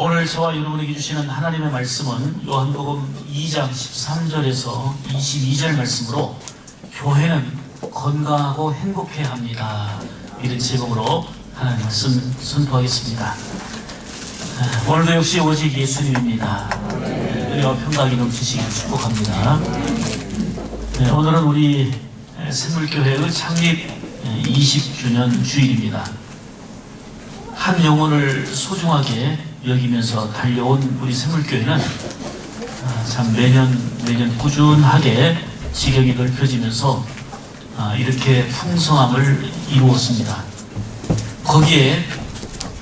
오늘 저와 여러분에게 주시는 하나님의 말씀은 요한복음 2장 13절에서 22절 말씀으로 교회는 건강하고 행복해야 합니다. 이런 제목으로 하나님 말씀 선포하겠습니다. 오늘도 역시 오직 예수님입니다. 은혜와 평강이 넘치시길 축복합니다. 오늘은 우리 샘물교회의 창립 20주년 주일입니다. 한 영혼을 소중하게 여기면서 달려온 우리 샘물교회는 참 매년 꾸준하게 지경이 넓혀지면서 이렇게 풍성함을 이루었습니다. 거기에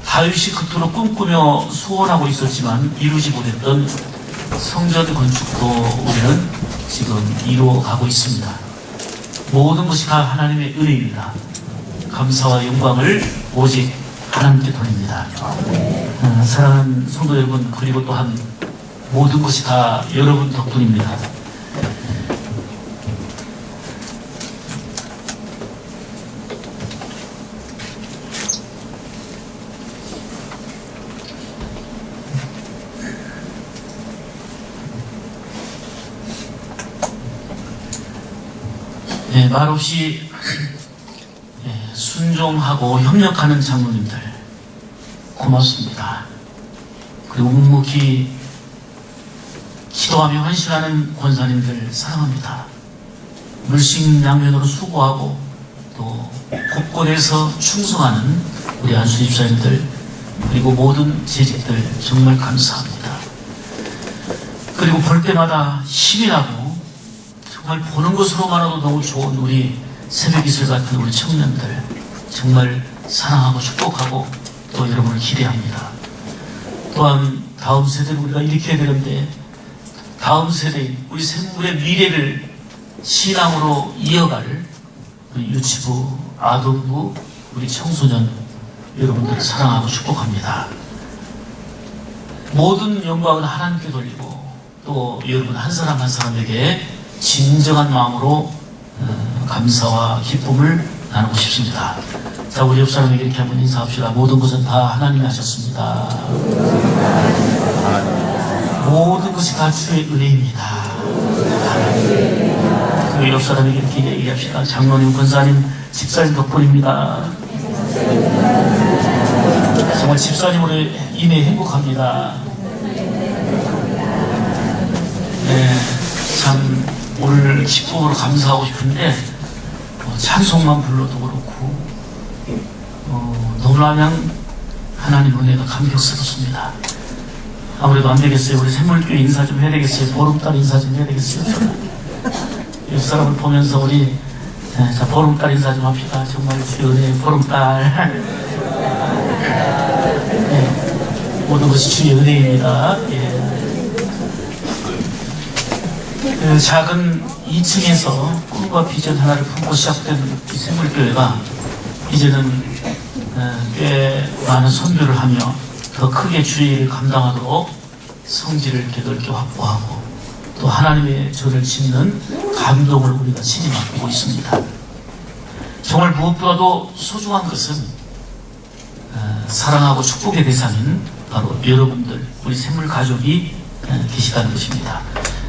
다윗이 그토록 꿈꾸며 소원하고 있었지만 이루지 못했던 성전 건축도 우리는 지금 이루어가고 있습니다. 모든 것이 다 하나님의 은혜입니다. 감사와 영광을 오직 하나님께 돌립니다. 사랑하는 성도 여러분, 그리고 또한 모든 것이 다 여러분 덕분입니다. 말없이 순종하고 협력하는 장로님들 고맙습니다. 그리고 묵묵히 기도하며 헌신하는 권사님들 사랑합니다. 물심양면으로 수고하고 또 곳곳에서 충성하는 우리 안수 집사님들 그리고 모든 재직들 정말 감사합니다. 그리고 볼 때마다 힘이 나고 정말 보는 것으로만으로도 너무 좋은 우리 새벽이슬 같은 우리 청년들 정말 사랑하고 축복하고 또 여러분을 기대합니다. 또한 다음 세대는 우리가 일으켜야 되는데 다음 세대인 우리 샘물의 미래를 신앙으로 이어갈 우리 유치부, 아동부, 우리 청소년 여러분들을 사랑하고 축복합니다. 모든 영광은 하나님께 돌리고 또 여러분 한 사람 한 사람에게 진정한 마음으로 감사와 기쁨을 나누고 싶습니다. 자, 우리 옆 사람에게 이렇게 한번 인사합시다. 모든 것은 다 하나님이 하셨습니다. 모든 것이 다 주의 은혜입니다. 그 옆 사람에게 이렇게 얘기합시다. 장로님, 권사님, 집사님 덕분입니다. 정말 집사님으로 인해 행복합니다. 네, 참 오늘 기쁨으로 감사하고 싶은데 찬송만 불러도 그렇고 너무나 그냥 하나님 은혜가 감격스럽습니다. 아무래도 안 되겠어요. 우리 샘물교회 인사 좀 해야 되겠어요. 보름달 인사 좀 해야 되겠어요. 옆 사람을 보면서 우리 자 보름달 인사 좀 합시다. 정말 주의 은혜 보름달. 네, 모든 것이 주의 은혜입니다. 예. 그 작은 2층에서 꿈과 비전 하나를 품고 시작된 이 샘물교회가 이제는 꽤 많은 선교를 하며 더 크게 주의 일을 감당하도록 성지를 이렇게 넓게 확보하고 또 하나님의 전을 짓는 감동을 우리가 친히 맛보고 있습니다. 정말 무엇보다도 소중한 것은 사랑하고 축복의 대상인 바로 여러분들, 우리 샘물 가족이 계시다는 것입니다.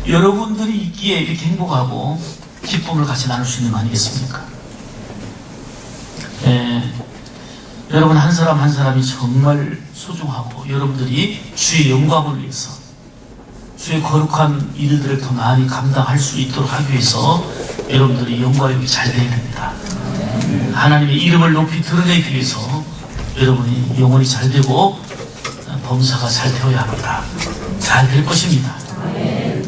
여러분들이 있기에 이렇게 행복하고 기쁨을 같이 나눌 수 있는 거 아니겠습니까? 여러분 한 사람 한 사람이 정말 소중하고 여러분들이 주의 영광을 위해서 주의 거룩한 일들을 더 많이 감당할 수 있도록 하기 위해서 여러분들이 영광이 잘 돼야 됩니다. 하나님의 이름을 높이 드러내기 위해서 여러분이 영혼이 잘 되고 범사가 잘 되어야 합니다. 잘 될 것입니다.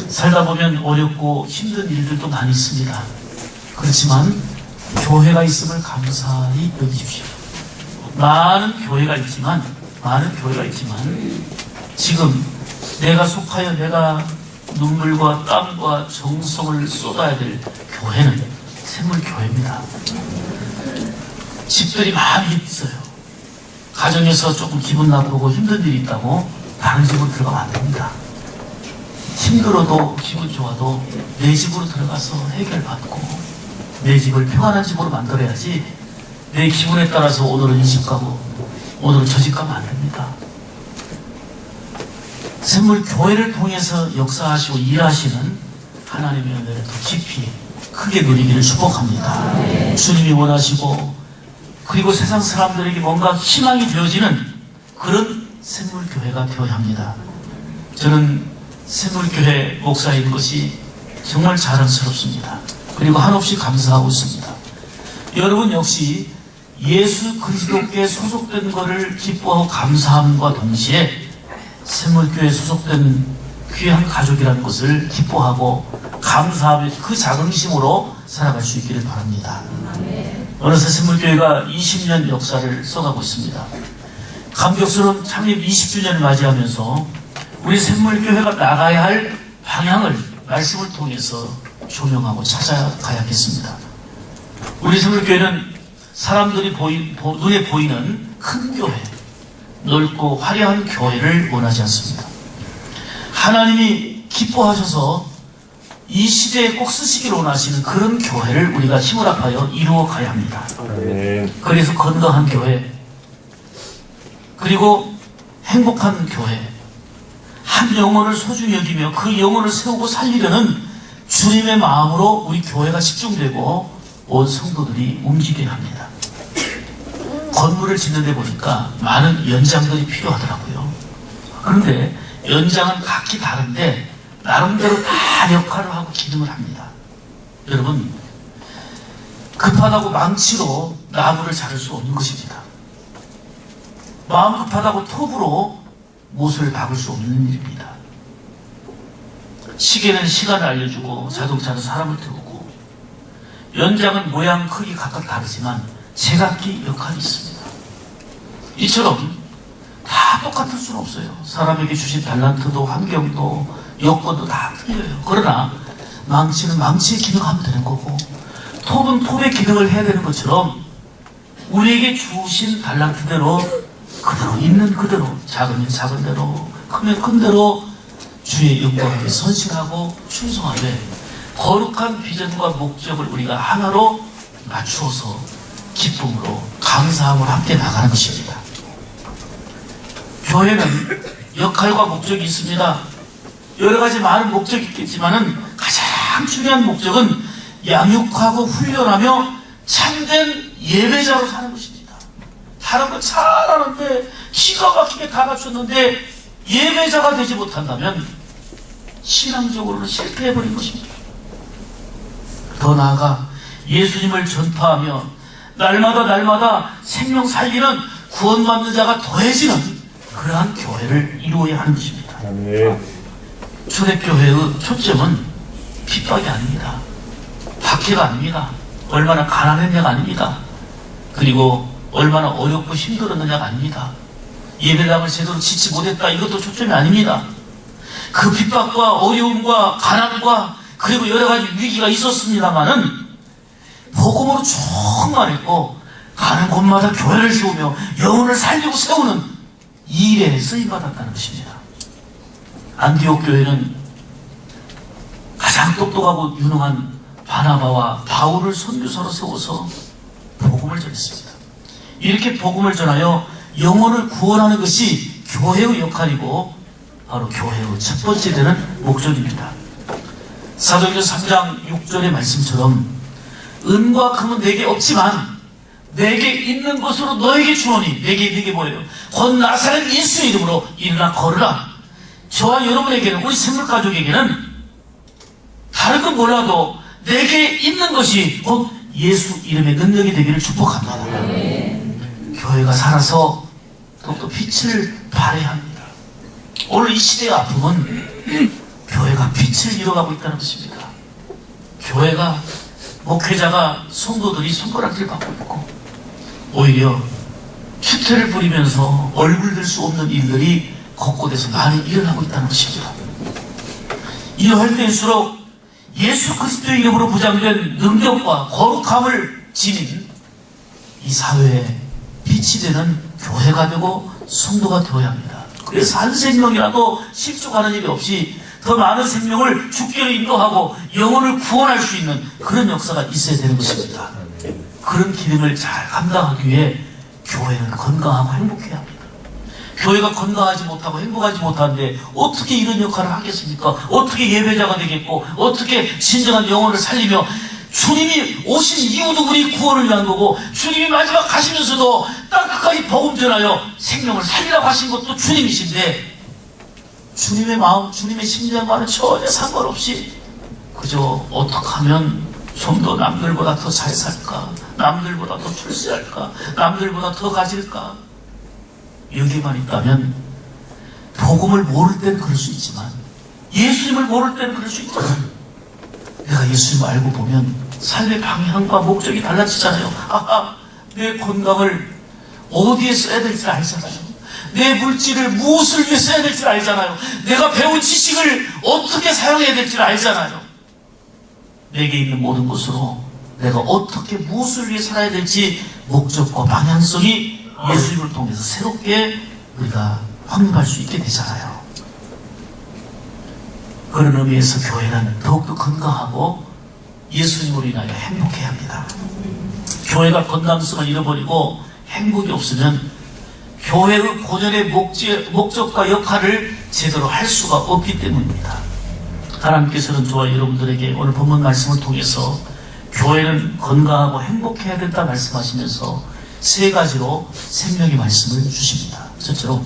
살다 보면 어렵고 힘든 일들도 많이 있습니다. 그렇지만 교회가 있음을 감사히 여기십시오. 많은 교회가 있지만 지금 내가 속하여 내가 눈물과 땀과 정성을 쏟아야 될 교회는 샘물교회입니다. 집들이 많이 있어요. 가정에서 조금 기분 나쁘고 힘든 일이 있다고 다른 집으로 들어가면 안 됩니다. 힘들어도 기분 좋아도 내 집으로 들어가서 해결받고 내 집을 평안한 집으로 만들어야지 내 기분에 따라서 오늘은 이 집 가고 오늘은 저 집 가면 안 됩니다. 샘물 교회를 통해서 역사하시고 일하시는 하나님의 은혜를 더 깊이 크게 누리기를 축복합니다. 주님이 원하시고 그리고 세상 사람들에게 뭔가 희망이 되어지는 그런 샘물교회가 되어야 합니다. 저는 샘물교회 목사인 것이 정말 자랑스럽습니다. 그리고 한없이 감사하고 있습니다. 여러분 역시 예수 그리스도께 소속된 것을 기뻐하고 감사함과 동시에 샘물교회에 소속된 귀한 가족이라는 것을 기뻐하고 감사하며 그 자긍심으로 살아갈 수 있기를 바랍니다. 어느새 샘물교회가 20년 역사를 써가고 있습니다. 감격스러운 창립 20주년을 맞이하면서 우리 샘물교회가 나가야 할 방향을 말씀을 통해서 조명하고 찾아가야겠습니다. 우리 샘물교회는 사람들이 눈에 보이는 큰 교회, 넓고 화려한 교회를 원하지 않습니다. 하나님이 기뻐하셔서 이 시대에 꼭 쓰시기를 원하시는 그런 교회를 우리가 힘을 합하여 이루어 가야 합니다. 그래서 건강한 교회, 그리고 행복한 교회, 한 영혼을 소중히 여기며 그 영혼을 세우고 살리려는 주님의 마음으로 우리 교회가 집중되고 온 성도들이 움직여야 합니다. 건물을 짓는 데 보니까 많은 연장들이 필요하더라고요. 그런데 연장은 각기 다른데 나름대로 다 역할을 하고 기능을 합니다. 여러분, 급하다고 망치로 나무를 자를 수 없는 것입니다. 마음 급하다고 톱으로 못을 박을 수 없는 일입니다. 시계는 시간을 알려주고 자동차는 사람을 태우고 연장은 모양, 크기 각각 다르지만 제각기 역할이 있습니다. 이처럼 다 똑같을 수는 없어요. 사람에게 주신 달란트도 환경도 여건도 다 틀려요. 그러나 망치는 망치의 기능을 하면 되는 거고 톱은 톱의 기능을 해야 되는 것처럼 우리에게 주신 달란트대로 그대로 있는 그대로 작으면 작은 대로 크면 큰 대로 주의 영광에 선실하고 충성하되 거룩한 비전과 목적을 우리가 하나로 맞추어서 기쁨으로 감사함으로 함께 나가는 것입니다. 교회는 역할과 목적이 있습니다. 여러 가지 많은 목적이 있겠지만은 가장 중요한 목적은 양육하고 훈련하며 참된 예배자로 사는 것입니다. 다른 거 잘하는데 기가 막히게 다 갖췄는데 예배자가 되지 못한다면 신앙적으로는 실패해버린 것입니다. 더 나아가 예수님을 전파하며 날마다 생명 살리는 구원받는 자가 더해지는 그러한 교회를 이루어야 하는 것입니다. 초대교회의 초점은 핍박이 아닙니다. 박해가 아닙니다. 얼마나 가난했냐가 아닙니다. 그리고 얼마나 어렵고 힘들었느냐가 아닙니다. 예배당을 제대로 짓지 못했다 이것도 초점이 아닙니다. 그 핍박과 어려움과 가난과 그리고 여러 가지 위기가 있었습니다마는 복음으로 충만했고 가는 곳마다 교회를 세우며 영혼을 살리고 세우는 이 일에 쓰임받았다는 것입니다. 안디옥 교회는 가장 똑똑하고 유능한 바나바와 바울을 선교사로 세워서 복음을 전했습니다. 이렇게 복음을 전하여 영혼을 구원하는 것이 교회의 역할이고 바로 교회의 첫 번째 되는 목적입니다. 사도행전 3장 6절의 말씀처럼 은과 금은 내게 없지만 내게 있는 것으로 너에게 주오니 내게 뭐예요? 곧 나사렛 예수의 이름으로 일어나 걸으라. 저와 여러분에게는 우리 샘물가족에게는 다른 건 몰라도 내게 있는 것이 곧 예수 이름의 능력이 되기를 축복합니다. 교회가 살아서 더욱더 빛을 발해야 합니다. 오늘 이 시대의 아픔은 교회가 빛을 잃어가고 있다는 것입니다. 교회가 목회자가 성도들이 손가락질 받고 있고 오히려 추태를 부리면서 얼굴 들 수 없는 일들이 곳곳에서 많이 일어나고 있다는 것입니다. 이러할 때일수록 예수 그리스도의 이름으로 부장된 능력과 거룩함을 지닌 이 사회에 빛이 되는 교회가 되고 성도가 되어야 합니다. 그래서 한 생명이라도 실족하는 일이 없이 더 많은 생명을 죽기로 인도하고 영혼을 구원할 수 있는 그런 역사가 있어야 되는 것입니다. 그런 기능을 잘 감당하기 위해 교회는 건강하고 행복해야 합니다. 교회가 건강하지 못하고 행복하지 못하는데 어떻게 이런 역할을 하겠습니까? 어떻게 예배자가 되겠고 어떻게 진정한 영혼을 살리며 주님이 오신 이유도 우리 구원을 위한 거고 주님이 마지막 가시면서도 땅끝까지 복음 전하여 생명을 살리라고 하신 것도 주님이신데 주님의 마음, 주님의 심장과는 전혀 상관없이 그저 어떻게 하면 좀 더 남들보다 더 잘 살까? 남들보다 더 출세할까? 남들보다 더 가질까? 여기만 있다면 복음을 모를 때는 그럴 수 있지만 예수님을 모를 때는 그럴 수 있잖아요. 내가 예수님을 알고 보면 삶의 방향과 목적이 달라지잖아요. 아하, 내 건강을 어디에 써야 될지 알잖아요. 내 물질을 무엇을 위해 써야 될지 알잖아요. 내가 배운 지식을 어떻게 사용해야 될지 알잖아요. 내게 있는 모든 것으로 내가 어떻게 무엇을 위해 살아야 될지 목적과 방향성이 예수님을 통해서 새롭게 우리가 확립할 수 있게 되잖아요. 그런 의미에서 교회는 더욱더 건강하고 예수님으로 인하여 행복해야 합니다. 교회가 건강성을 잃어버리고 행복이 없으면 교회의 본연의 목적과 역할을 제대로 할 수가 없기 때문입니다. 하나님께서는 저와 여러분들에게 오늘 본문 말씀을 통해서 교회는 건강하고 행복해야 된다 말씀하시면서 세 가지로 생명의 말씀을 주십니다. 첫째로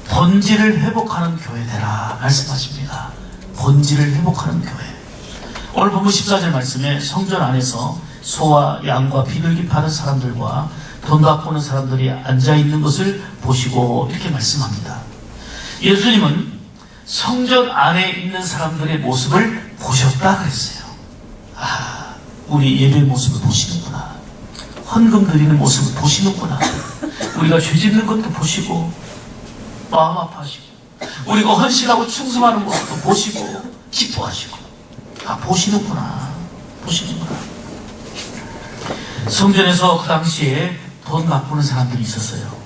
본질을 회복하는 교회 되라 말씀하십니다. 본질을 회복하는 교회. 오늘 본문 14절 말씀에 성전 안에서 소와 양과 비둘기 파는 사람들과 돈 바꾸는 사람들이 앉아있는 것을 보시고 이렇게 말씀합니다. 예수님은 성전 안에 있는 사람들의 모습을 보셨다 그랬어요. 아, 우리 예배 모습을 보시는구나. 헌금 드리는 모습을 보시는구나. 우리가 죄 짓는 것도 보시고 마음 아파하시고 우리가 헌신하고 충성하는 모습도 보시고 기뻐하시고 아, 보시는구나. 보시는구나. 성전에서 그 당시에 돈 바꾸는 사람들이 있었어요.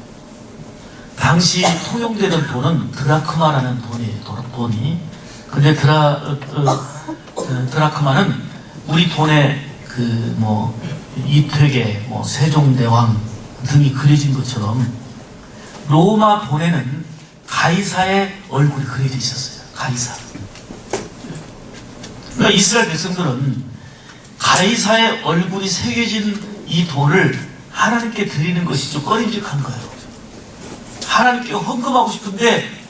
당시 통용되는 돈은 드라크마라는 돈이에요. 돈이. 근데 드라크마는 우리 돈의 이퇴계, 세종대왕 등이 그려진 것처럼 로마 돈에는 가이사의 얼굴이 그려져 있었어요. 가이사. 그러니까 이스라엘 백성들은 가이사의 얼굴이 새겨진 이 돈을 하나님께 드리는 것이 좀 꺼림직한 거예요. 하나님께 헌금하고 싶은데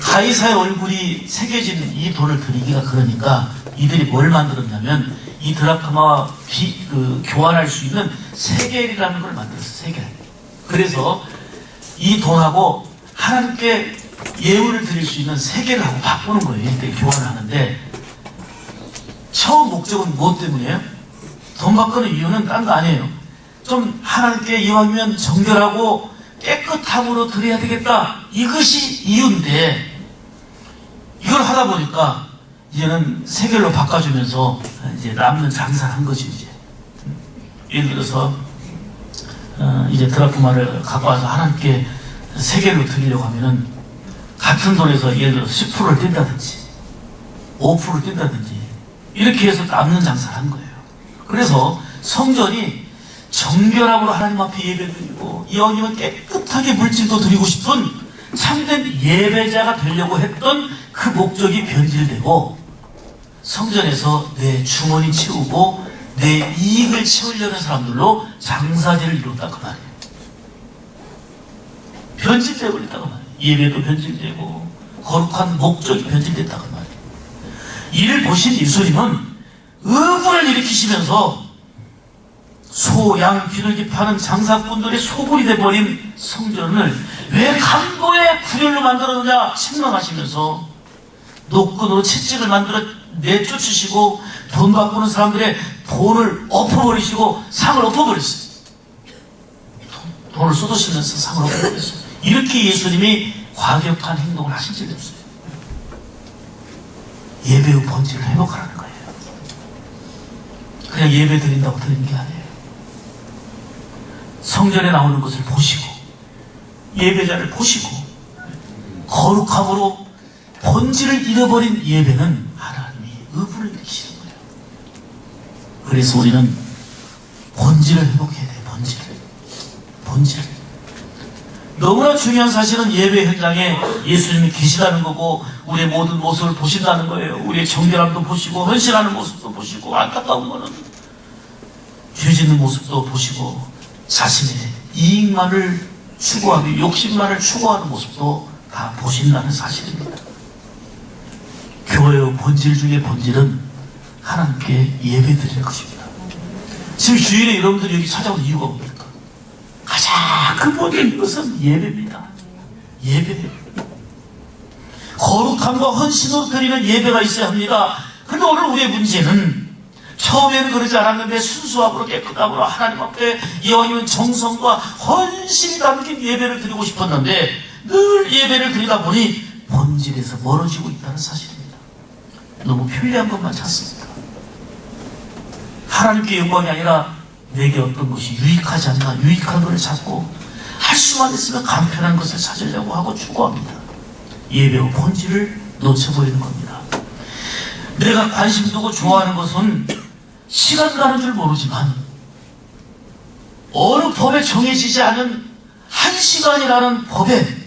가이사의 얼굴이 새겨진 이 돈을 드리기가 그러니까 이들이 뭘 만들었냐면 이 드라크마와 교환할 수 있는 세겔이라는 걸 만들었어요. 세겔. 그래서 이 돈하고 하나님께 예물을 드릴 수 있는 세겔하고 바꾸는 거예요. 이때 교환을 하는데 처음 목적은 무엇 때문이에요? 돈 바꾸는 이유는 딴 거 아니에요. 좀 하나님께 이왕이면 정결하고 깨끗함으로 드려야 되겠다. 이것이 이유인데 이걸 하다 보니까 이제는 세겔로 바꿔주면서 이제 남는 장사를 한 거지 이제. 예를 들어서 이제 드라크마를 갖고 와서 하나님께 세겔로 드리려고 하면은 같은 돈에서 예를 들어서 10%를 뗀다든지 5%를 뗀다든지 이렇게 해서 남는 장사를 한 거예요. 그래서 성전이 정결함으로 하나님 앞에 예배드리고 이왕이면 깨끗하게 물질도 드리고 싶은 참된 예배자가 되려고 했던 그 목적이 변질되고 성전에서 내 주머니 채우고 내 이익을 채우려는 사람들로 장사제를 이뤘다 그 말이에요. 변질되어 버렸다고 말이에요. 예배도 변질되고 거룩한 목적이 변질됐다 그 말이에요. 이를 보신 예수님은 의문을 일으키시면서 소, 양, 비둘기 파는 장사꾼들의 소굴이 돼버린 성전을 왜 강도의 구렬로 만들었느냐 책망하시면서 노끈으로 채찍을 만들어 내쫓으시고 돈 바꾸는 사람들의 돈을 엎어버리시고 상을 엎어버렸어요. 돈을 쏟으시면서 상을 엎어버렸어요. 이렇게 예수님이 과격한 행동을 하신 적이 없어요. 예배의 본질을 회복하라는 거예요. 그냥 예배 드린다고 드리는 게 아니에요. 성전에 나오는 것을 보시고 예배자를 보시고 거룩함으로 본질을 잃어버린 예배는 하나님이 의문을 일으키시는 거예요. 그래서 우리는 본질을 회복해야 돼요. 본질. 너무나 중요한 사실은 예배 현장에 예수님이 계시다는 거고 우리의 모든 모습을 보신다는 거예요. 우리의 정결함도 보시고 헌신하는 모습도 보시고 안타까운 거는 죄 짓는 모습도 보시고 자신의 이익만을 추구하고 욕심만을 추구하는 모습도 다 보신다는 사실입니다. 교회의 본질 중에 본질은 하나님께 예배드리는 것입니다. 지금 주일에 여러분들이 여기 찾아온 이유가 뭡니까? 가장 근본적인 것은 예배입니다. 예배. 거룩함과 헌신으로 드리는 예배가 있어야 합니다. 그런데 오늘 우리의 문제는 처음에는 그러지 않았는데 순수함으로 깨끗함으로 하나님 앞에 여호와님은 정성과 헌신이 담긴 예배를 드리고 싶었는데 늘 예배를 드리다 보니 본질에서 멀어지고 있다는 사실입니다. 너무 편리한 것만 찾습니다. 하나님께 영광이 아니라 내게 어떤 것이 유익하지 않나 유익한 것을 찾고 할 수만 있으면 간편한 것을 찾으려고 하고 추구합니다. 예배의 본질을 놓쳐버리는 겁니다. 내가 관심 두고 좋아하는 것은 시간 가는 줄 모르지만 어느 법에 정해지지 않은 한 시간이라는 법에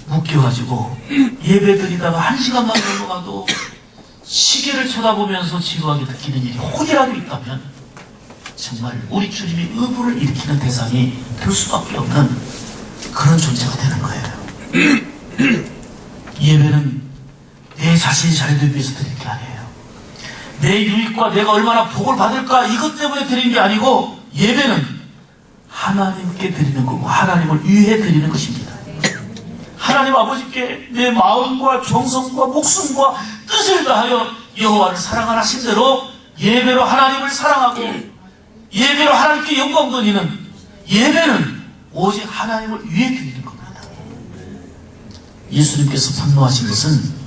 묶여가지고 예배드리다가 한 시간만 넘어가도 시계를 쳐다보면서 지루하게 느끼는 일이 혹이라도 있다면 정말 우리 주님이 의부를 일으키는 대상이 될 수밖에 없는 그런 존재가 되는 거예요. 예배는 내 자신이 잘 되기 위해서 드리는 게 아니에요. 내 유익과 내가 얼마나 복을 받을까 이것 때문에 드리는 게 아니고 예배는 하나님께 드리는 거고 하나님을 위해 드리는 것입니다. 하나님 아버지께 내 마음과 정성과 목숨과 뜻을 다하여 여호와를 사랑하신 대로 예배로 하나님을 사랑하고 예배로 하나님께 영광 돌리는 예배는 오직 하나님을 위해 드리는 겁니다. 예수님께서 분노하신 것은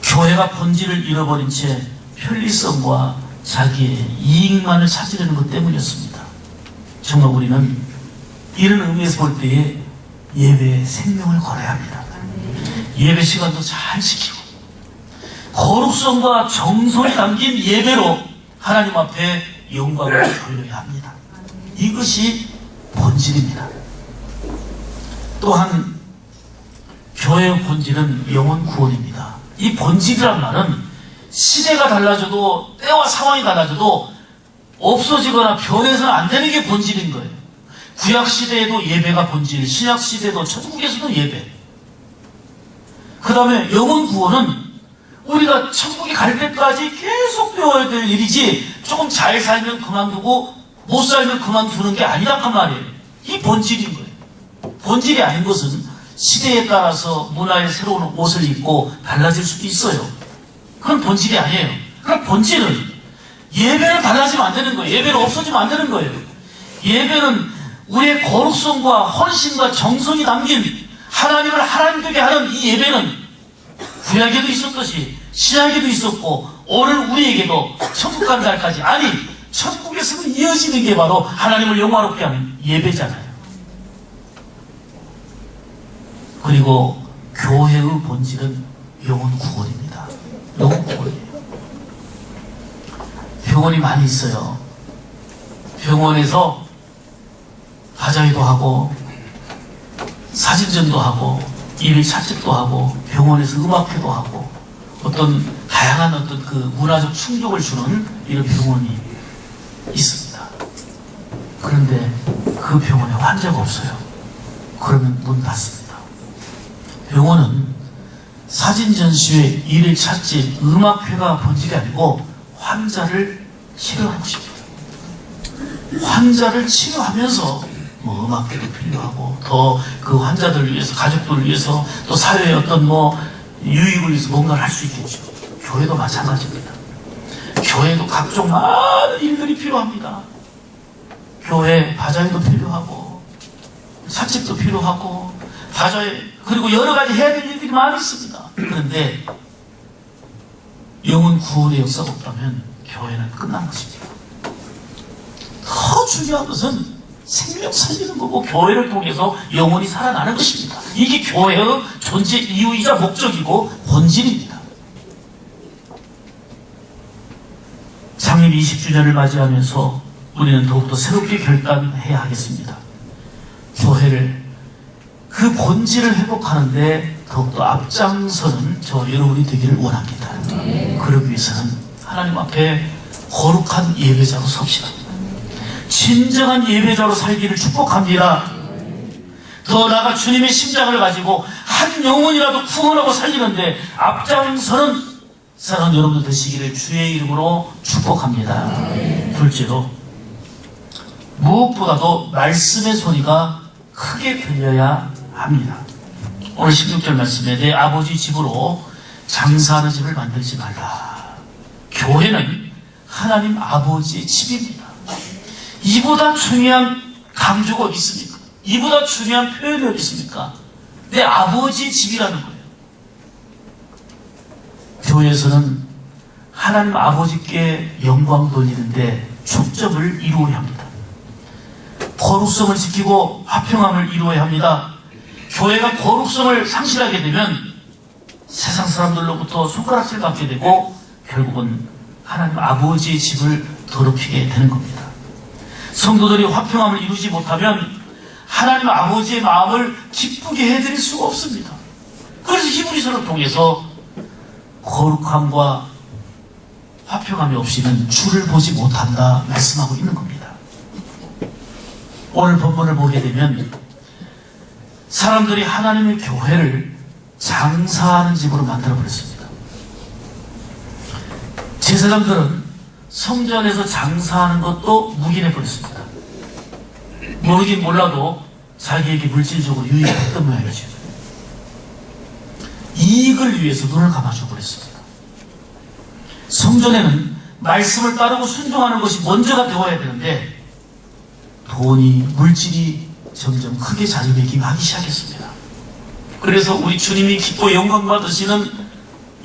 교회가 본질을 잃어버린 채 편리성과 자기의 이익만을 찾으려는 것 때문이었습니다. 정말 우리는 이런 의미에서 볼 때에 예배에 생명을 걸어야 합니다. 예배 시간도 잘 지키고 거룩성과 정성이 담긴 예배로 하나님 앞에 영광을 돌려야 합니다. 이것이 본질입니다. 또한 교회의 본질은 영혼 구원입니다. 이 본질이란 말은 시대가 달라져도 때와 상황이 달라져도 없어지거나 변해서는 안 되는 게 본질인 거예요. 구약시대에도 예배가 본질, 신약시대에도 천국에서도 예배. 그 다음에 영혼 구원은 우리가 천국에 갈 때까지 계속 배워야 될 일이지 조금 잘 살면 그만두고 못 살면 그만두는 게 아니란 말이에요. 이 본질인 거예요. 본질이 아닌 것은 시대에 따라서 문화의 새로운 옷을 입고 달라질 수도 있어요. 그건 본질이 아니에요. 그럼 본질은 예배는 달라지면 안 되는 거예요. 예배는 없어지면 안 되는 거예요. 예배는 우리의 거룩성과 헌신과 정성이 담긴 하나님을 하나님 되게 하는 이 예배는 구약에도 있었듯이 신약에도 있었고 오늘 우리에게도 천국 가는 날까지 아니 천국에서는 이어지는 게 바로 하나님을 영화롭게 하는 예배잖아요. 그리고 교회의 본질은 영혼 구원입니다. 영혼 구원이에요. 병원이 많이 있어요. 병원에서 가자위도 하고 사진전도 하고 일일 찻집도 하고 병원에서 음악회도 하고 어떤 다양한 어떤 그 문화적 충족을 주는 이런 병원이 있습니다. 그런데 그 병원에 환자가 없어요. 그러면 문 닫습니다. 병원은 사진 전시회, 일일 찻집, 음악회가 본질이 아니고 환자를 치료하고 싶어요. 환자를 치료하면서 뭐 음악회도 필요하고 더 그 환자들을 위해서 가족들을 위해서 또 사회의 어떤 뭐 유익을 위해서 뭔가를 할 수 있겠죠. 교회도 마찬가지입니다. 교회도 각종 많은 일들이 필요합니다. 교회 바자회도 필요하고 찻집도 필요하고 바자회 그리고 여러 가지 해야 될 일들이 많이 있습니다. 그런데 영혼 구원의 역사가 없다면 교회는 끝난 것입니다. 더 중요한 것은 생명 살리는 거고 교회를 통해서 영혼이 살아나는 것입니다. 이게 교회의 존재 이유이자 목적이고 본질입니다. 창립 20주년을 맞이하면서 우리는 더욱더 새롭게 결단해야 하겠습니다. 교회를 그 본질을 회복하는데 더욱더 앞장서는 저 여러분이 되기를 원합니다. 그러기 위해서는 하나님 앞에 거룩한 예배자로 섭시다. 진정한 예배자로 살기를 축복합니다. 더 나아가 주님의 심장을 가지고 한 영혼이라도 구원하고 살리는데 앞장서는 사랑하는 여러분들 되시기를 주의 이름으로 축복합니다. 둘째로, 무엇보다도 말씀의 소리가 크게 들려야 합니다. 오늘 16절 말씀에 내 아버지 집으로 장사하는 집을 만들지 말라. 교회는 하나님 아버지의 집입니다. 이보다 중요한 강조가 어디 있습니까? 이보다 중요한 표현이 어디 있습니까? 내 아버지의 집이라는 거예요. 교회에서는 하나님 아버지께 영광 돌리는데 초점을 이루어야 합니다. 거룩성을 지키고 화평함을 이루어야 합니다. 교회가 거룩성을 상실하게 되면 세상 사람들로부터 손가락질 받게 되고 결국은 하나님 아버지의 집을 더럽히게 되는 겁니다. 성도들이 화평함을 이루지 못하면 하나님 아버지의 마음을 기쁘게 해드릴 수가 없습니다. 그래서 히브리서를 통해서 거룩함과 화평함이 없이는 주를 보지 못한다 말씀하고 있는 겁니다. 오늘 본문을 보게 되면 사람들이 하나님의 교회를 장사하는 집으로 만들어버렸습니다. 제사장들은 성전에서 장사하는 것도 묵인해버렸습니다. 모르긴 몰라도 자기에게 물질적으로 유익했던 모양이죠. 이익을 위해서 눈을 감아줘버렸습니다. 성전에는 말씀을 따르고 순종하는 것이 먼저가 되어야 되는데 돈이, 물질이 점점 크게 자리매김하기 시작했습니다. 그래서 우리 주님이 기뻐 영광 받으시는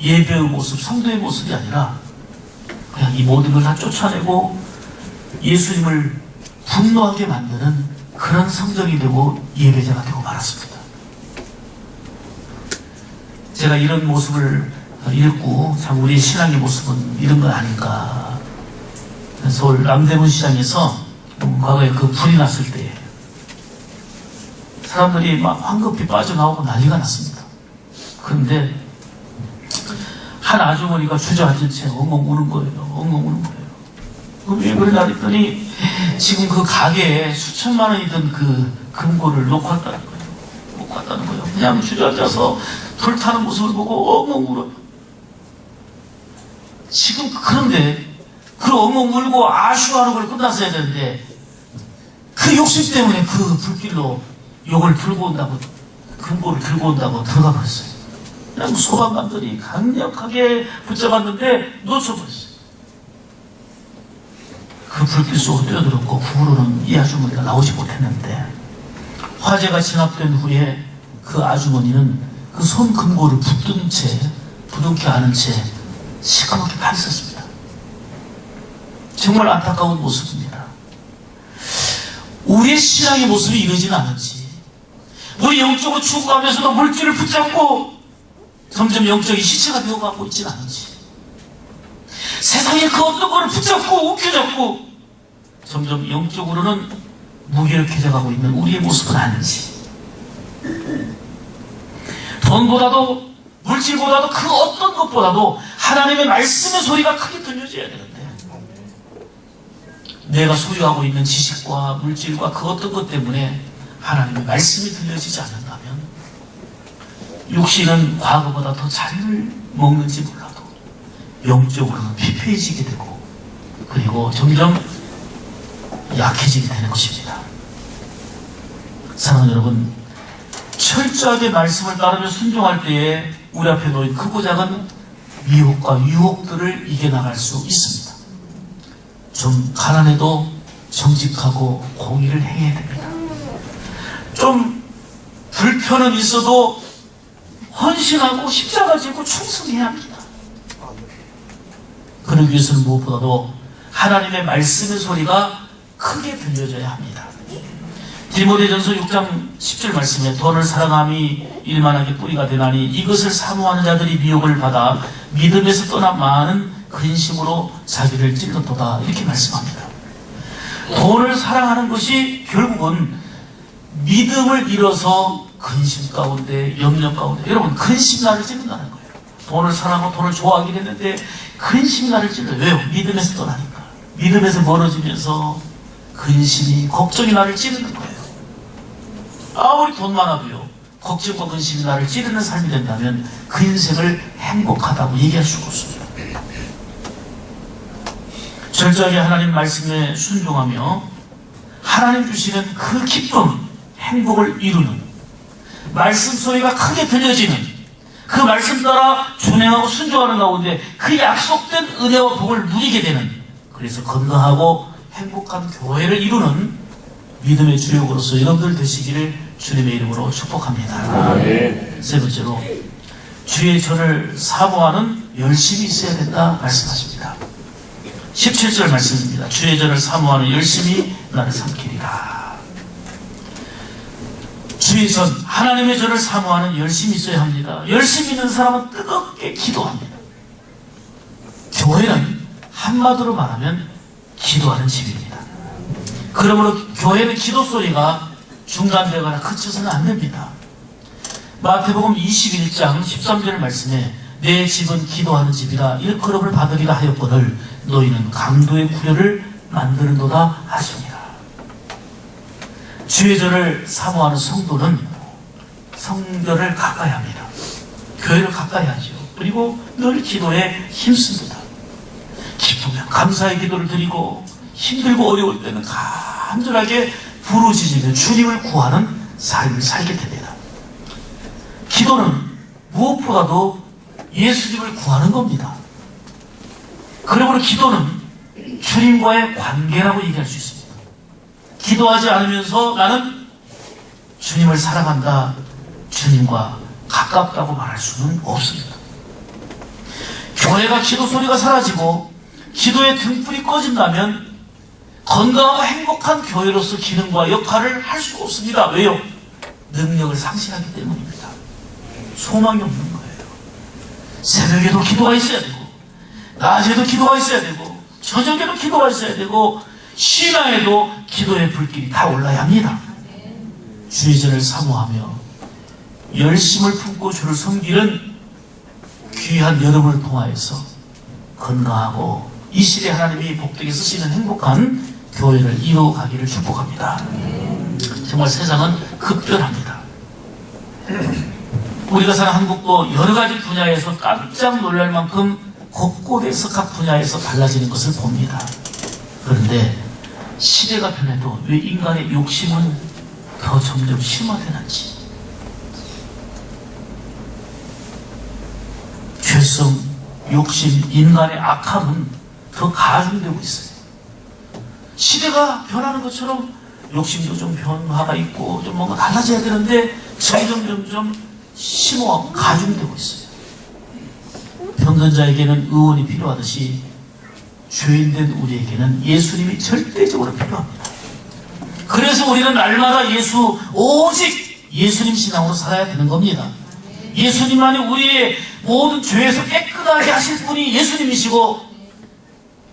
예배의 모습, 성도의 모습이 아니라 그냥 이 모든 걸 다 쫓아내고 예수님을 분노하게 만드는 그런 성전이 되고 예배자가 되고 말았습니다. 제가 이런 모습을 읽고 참 우리 신앙의 모습은 이런 건 아닌가. 서울 남대문 시장에서 과거에 그 불이 났을 때 사람들이 막 황급히 빠져나오고 난리가 났습니다. 그런데 한 아주머니가 주저앉은 채 엉엉 우는 거예요. 엉엉 우는 거예요. 그럼 왜 그러냐 했더니 지금 그 가게에 수천만 원이 든 그 금고를 놓고 왔다는 거예요. 놓고 왔다는 거예요. 그냥 주저앉아서 불타는 모습을 보고 엉엉 울어요. 지금 그런데 그 엉엉 울고 아쉬워하는 걸 끝났어야 되는데 그 욕심 때문에 그 불길로 욕을 들고 온다고, 금고를 들고 온다고 들어가 버렸어요. 그냥 소방관들이 강력하게 붙잡았는데 놓쳐버렸어요. 그 불길 속으로 뛰어들었고 그 후로는 이 아주머니가 나오지 못했는데 화재가 진압된 후에 그 아주머니는 그 손 금고를 붙든 채, 부둥켜 안은 채 시커멓게 파 있었습니다. 정말 안타까운 모습입니다. 우리의 신앙의 모습이 이러지는 않은지, 우리 영적으로 죽어가면서도 물질을 붙잡고 점점 영적인 시체가 되어가고 있지는 않은지, 세상에 그 어떤 거를 붙잡고 움켜잡고 점점 영적으로는 무기력해져 가고 있는 우리의 모습은 아닌지, 돈보다도 물질보다도 그 어떤 것보다도 하나님의 말씀의 소리가 크게 들려줘야 되는데 내가 소유하고 있는 지식과 물질과 그 어떤 것 때문에 하나님의 말씀이 들려지지 않는다면 육신은 과거보다 더 자리를 먹는지 몰라도 영적으로는 피폐해지게 되고 그리고 점점 약해지게 되는 것입니다. 사랑하는 여러분, 철저하게 말씀을 따르며 순종할 때에 우리 앞에 놓인 크고 작은 미혹과 유혹들을 이겨나갈 수 있습니다. 좀 가난해도 정직하고 공의를 행해야 됩니다. 좀 불편은 있어도 헌신하고 십자가 지고 충성해야 합니다. 그러기 위해서는 무엇보다도 하나님의 말씀의 소리가 크게 들려져야 합니다. 디모데전서 6장 10절 말씀에 돈을 사랑함이 일만하게 뿌리가 되나니 이것을 사모하는 자들이 미혹을 받아 믿음에서 떠나 많은 근심으로 자기를 찔렀도다, 이렇게 말씀합니다. 돈을 사랑하는 것이 결국은 믿음을 잃어서 근심 가운데, 염려 가운데, 여러분 근심 나를 찌른다는 거예요. 돈을 사랑하고 돈을 좋아하긴 했는데 근심이 나를 찔러요. 왜요? 믿음에서 떠나니까. 믿음에서 멀어지면서 근심이, 걱정이 나를 찌르는 거예요. 아무리 돈 많아도요, 걱정과 근심이 나를 찌르는 삶이 된다면 그 인생을 행복하다고 얘기할 수가 없습니다. 철저하게 하나님 말씀에 순종하며 하나님 주시는 그 기쁨, 행복을 이루는, 말씀 소리가 크게 들려지는, 그 말씀 따라 준행하고 순종하는 가운데 그 약속된 은혜와 복을 누리게 되는, 그래서 건강하고 행복한 교회를 이루는 믿음의 주역으로서 여러분들 되시기를 주님의 이름으로 축복합니다. 세 번째로, 주의 전을 사모하는 열심이 있어야 된다 말씀하십니다. 17절 말씀입니다. 주의 전을 사모하는 열심이 나를 삼키리라. 주의 전, 하나님의 전을 사모하는 열심이 있어야 합니다. 열심히 있는 사람은 뜨겁게 기도합니다. 교회는 한마디로 말하면 기도하는 집입니다. 그러므로 교회는 기도 소리가 중단되거나 그쳐서는 안 됩니다. 마태복음 21장 13절 말씀에 내 집은 기도하는 집이라 일컬음을 받으리라 하였거늘 너희는 강도의 구별을 만드는도다 하시니라. 주의 전을 사모하는 성도는 성전을 가까이 합니다. 교회를 가까이 하죠. 그리고 늘 기도에 힘씁니다. 기쁘면 감사의 기도를 드리고 힘들고 어려울 때는 간절하게 부르짖으며 주님을 구하는 삶을 살게 됩니다. 기도는 무엇보다도 예수님을 구하는 겁니다. 그러므로 기도는 주님과의 관계라고 얘기할 수 있습니다. 기도하지 않으면서 나는 주님을 사랑한다, 주님과 가깝다고 말할 수는 없습니다. 교회가 기도 소리가 사라지고 기도의 등불이 꺼진다면 건강하고 행복한 교회로서 기능과 역할을 할 수가 없습니다. 왜요? 능력을 상실하기 때문입니다. 소망이 없는 거예요. 새벽에도 기도가 있어야 되고, 낮에도 기도가 있어야 되고, 저녁에도 기도가 있어야 되고, 신앙에도 기도의 불길이 다 올라야 합니다. 주의 전을 사모하며 열심을 품고 주를 섬기는 귀한 여러분을 통하여서 건강하고 이 시대 하나님이 복되게 쓰시는 행복한 교회를 이루어가기를 축복합니다. 정말 세상은 급변합니다. 우리가 사는 한국도 여러 가지 분야에서 깜짝 놀랄 만큼 곳곳에서 각 분야에서 달라지는 것을 봅니다. 그런데 시대가 변해도 왜 인간의 욕심은 더 점점 심화되는지, 죄성, 욕심, 인간의 악함은 더 가중되고 있어요. 시대가 변하는 것처럼 욕심도 좀 변화가 있고 좀 뭔가 달라져야 되는데 점점 심오하고 가중되고 있어요. 평전자에게는 의원이 필요하듯이 죄인된 우리에게는 예수님이 절대적으로 필요합니다. 그래서 우리는 날마다 오직 예수님 신앙으로 살아야 되는 겁니다. 예수님만이 우리의 모든 죄에서 깨끗하게 하실 분이 예수님이시고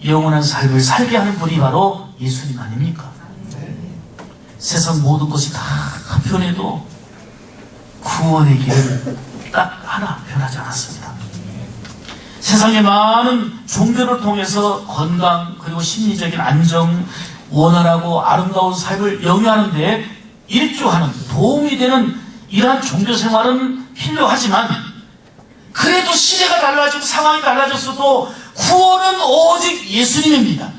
영원한 삶을 살게 하는 분이 바로 예수님 아닙니까? 세상 모든 것이 다 변해도 구원의 길은 딱 하나 변하지 않았습니다. 세상의 많은 종교를 통해서 건강 그리고 심리적인 안정, 원활하고 아름다운 삶을 영위하는 데 일조하는, 도움이 되는 이러한 종교 생활은 필요하지만 그래도 시대가 달라지고 상황이 달라졌어도 구원은 오직 예수님입니다.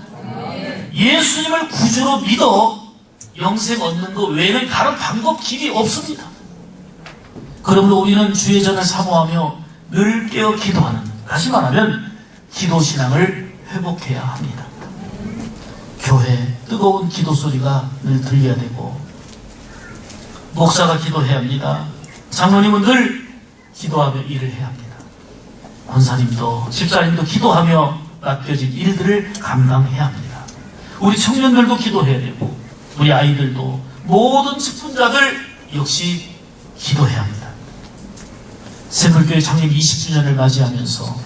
예수님을 구주로 믿어 영생 얻는 것 외에는 다른 방법, 길이 없습니다. 그러므로 우리는 주의 전을 사모하며 늘 깨어 기도하는, 다시 말하면 기도신앙을 회복해야 합니다. 교회 뜨거운 기도 소리가 늘 들려야 되고, 목사가 기도해야 합니다. 장로님은 늘 기도하며 일을 해야 합니다. 권사님도 집사님도 기도하며 맡겨진 일들을 감당해야 합니다. 우리 청년들도 기도해야 되고, 우리 아이들도, 모든 직분자들 역시 기도해야 합니다. 새물교회 창립 20주년을 맞이하면서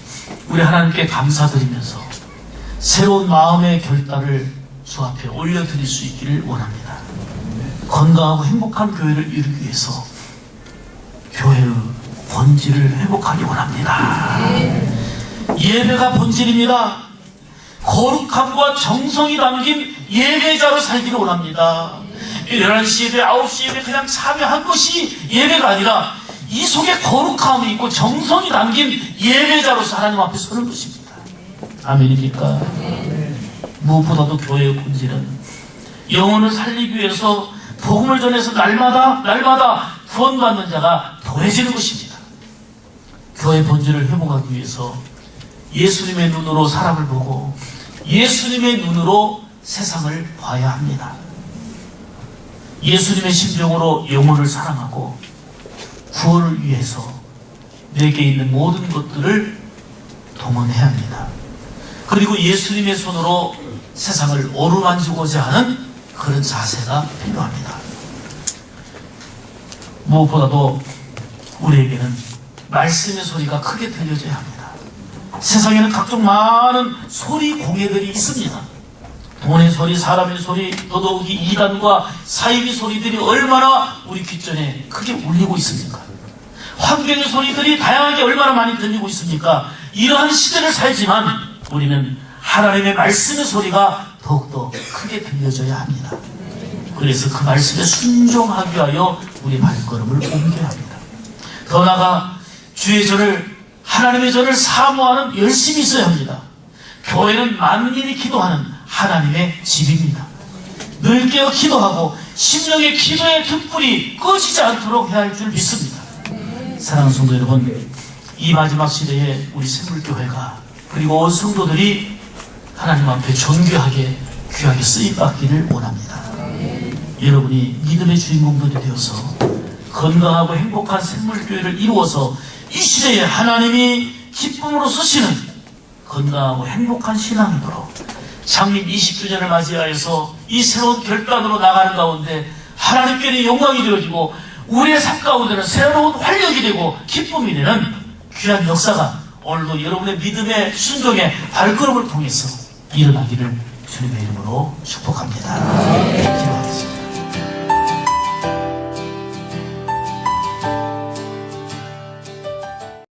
우리 하나님께 감사드리면서 새로운 마음의 결단을 주 앞에 올려드릴 수 있기를 원합니다. 건강하고 행복한 교회를 이루기 위해서 교회의 본질을 회복하기 원합니다. 예배가 본질입니다. 거룩함과 정성이 담긴 예배자로 살기를 원합니다. 11시 예배, 9시 예배 그냥 참여한 것이 예배가 아니라 이 속에 거룩함이 있고 정성이 담긴 예배자로서 하나님 앞에 서는 것입니다. 아멘입니까? 무엇보다도 교회의 본질은 영혼을 살리기 위해서 복음을 전해서 날마다 구원받는 자가 더해지는 것입니다. 교회의 본질을 회복하기 위해서 예수님의 눈으로 사람을 보고 예수님의 눈으로 세상을 봐야 합니다. 예수님의 심정으로 영혼을 사랑하고 구원을 위해서 내게 있는 모든 것들을 동원해야 합니다. 그리고 예수님의 손으로 세상을 어루만지고자 하는 그런 자세가 필요합니다. 무엇보다도 우리에게는 말씀의 소리가 크게 들려져야 합니다. 세상에는 각종 많은 소리 공예들이 있습니다. 돈의 소리, 사람의 소리, 더더욱이 이단과 사이비 소리들이 얼마나 우리 귓전에 크게 울리고 있습니까? 환경의 소리들이 다양하게 얼마나 많이 들리고 있습니까? 이러한 시대를 살지만 우리는 하나님의 말씀의 소리가 더욱더 크게 들려져야 합니다. 그래서 그 말씀에 순종하기 위하여 우리 발걸음을 옮겨야 합니다. 더 나아가 주의 전을, 하나님의 전을 사모하는 열심이 있어야 합니다. 교회는 만민이 기도하는 하나님의 집입니다. 늘 깨어 기도하고 심령의 기도의 등불이 꺼지지 않도록 해야 할 줄 믿습니다. 사랑하는 성도 여러분, 이 마지막 시대에 우리 샘물교회가 그리고 온 성도들이 하나님 앞에 존귀하게 귀하게 쓰임받기를 원합니다. 여러분이 믿음의 주인공들이 되어서 건강하고 행복한 샘물교회를 이루어서 이 시대에 하나님이 기쁨으로 쓰시는 건강하고 행복한 신앙이도록 창립 20주년을 맞이하여서 이 새로운 결단으로 나가는 가운데 하나님께는 영광이 되어지고 우리의 삶 가운데는 새로운 활력이 되고 기쁨이 되는 귀한 역사가 오늘도 여러분의 믿음의 순종의 발걸음을 통해서 일어나기를 주님의 이름으로 축복합니다. 기도하겠습니다.